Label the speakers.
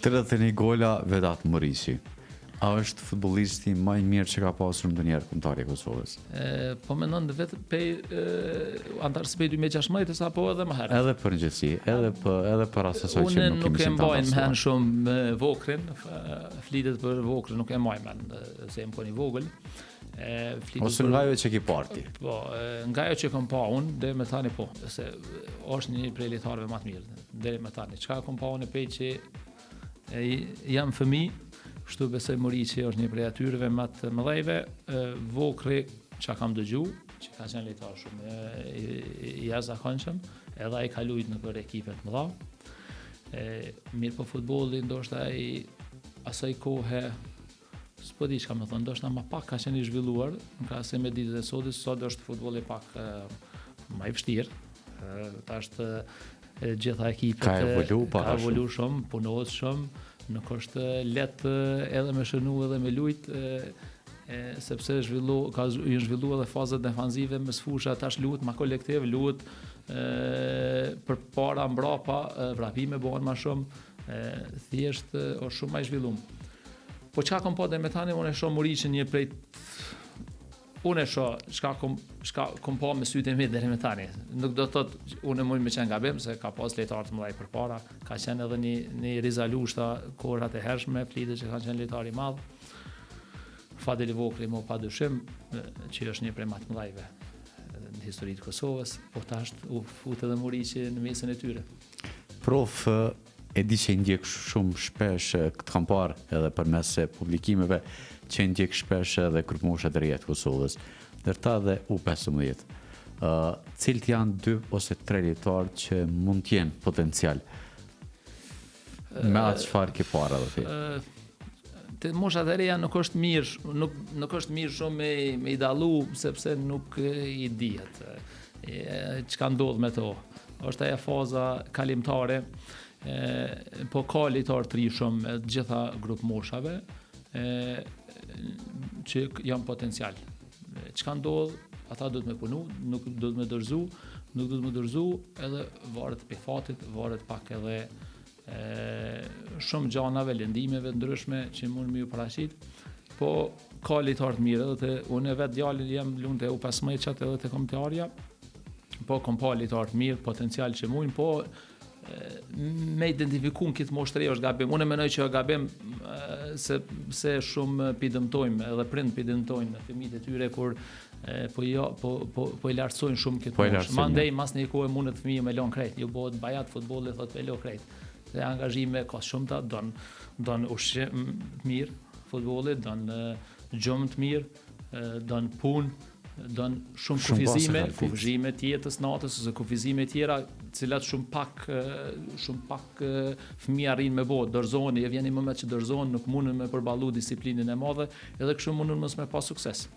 Speaker 1: 31 gola Vedat Muriqi. A është futbollisti më i mirë që ka pasur ndonjëherë kombëtari i Kosovës?
Speaker 2: Po mendon vetë pe antarës pe 2016 apo edhe më herët?
Speaker 1: Edhe për gjithësi, edhe për asaj që
Speaker 2: nuk kemi mbajnë mend shumë Vokrin, flitet për Vokrin nuk e mbaj mend se jam koni vogël.
Speaker 1: Ose nga ajo që ki parti.
Speaker 2: Po, nga ajo që kam pa unë, deri më tani po, se është një prej lojtarëve më të mirë deri më tani. Çka kam pa unë pe që jam fëmijë, kështu besoj Muriqi është një prej atyreve më të mëdhejve. Vokri çka kam dëgju, që ka qenë lojtar shumë i jashtëzakonshëm, edhe ai ka luajtur në për ekipe të mëdha. Mirë po futbolli ndoshta ai asaj kohe s'po di çka më thon, ndoshta më pak ka qenë i zhvilluar në krahasim me ditët e sotme, sot është futbolli pak më i vështirë. Tash gjitha ekipet ka evolu shumë, punohet shumë, nuk është lehtë edhe me shënu edhe me lujt, sepse ka zhvillu edhe fazat defanzive me sfusha, tash luhet ma kolektiv, luhet për para mbrapa, vrapime bëhen ma shumë, thjesht është shumë ma i zhvillum. Po çka kom pa dhe me tani, unë e shoh Muriqin një prej unë e shoh çka kom pa me sytë e mi deri me tani. Nuk do të thotë unë mund me qenë gabim se ka pas lojtarë të mëdhej përpara, ka qenë edhe një rizalushta kohërat e hershme, flitet që kanë qenë lojtarë i madh. Fadeli Vokri më padyshim që është një prej më të mëdhejve në historitë të Kosovës, po tash u fut edhe Muriqi në mesin e tyre.
Speaker 1: Prof, e di që ndjek shumë shpesh këtë kam parë edhe përmes publikimeve që ndjek shpesh edhe grupmoshat e reja të Kosovës, ndërta dhe U15. Cilët janë 2 ose 3 lojtarë që mund të jenë potencial me atë çfarë ke parë edhe ti?
Speaker 2: Te moshat e reja nuk është mirë, nuk është mirë shumë me i dallu sepse nuk i dihet çka ndodh me to. Është ajo faza kalimtare. Po ka lojtarë të ri shumë të gjitha grup moshave që janë potencial. Çka ndodh, ata duhet me punu, nuk duhet me dorëzu, edhe varet pe fatit, varet pak edhe shumë gjanave, lëndimeve ndryshme që mund me ju paraqit. Po ka lojtarë të mirë, edhe unë vetë djalin jam lund te U15 edhe te kombëtarja. Po kam pa lojtarë të mirë, potencial që mund, po me identifikun këtë moshtre është gabim. Unë mendoj që është gabim se shumë pidëmtojmë, edhe prind pidëmtojnë në fëmijët e tyre kur po i lartësojnë shumë këtë moshë. Mandej mas një kohë mundet fëmijë me lën krejt. Jo bëhet bajat futbolli thotë me lën krejt. Se angazhime ka shumë ta don ushqim mirë futbolli, don gjumë të mirë, don punë, don shumë kufizime të jetës natës ose kufizime tjera, cilat shumë pak fëmijë arrin me bë, dorëzohen, vjen një moment që dorëzohen, nuk mundën me përballu disiplinën e madhe, edhe kështu mundën mos me pas sukses.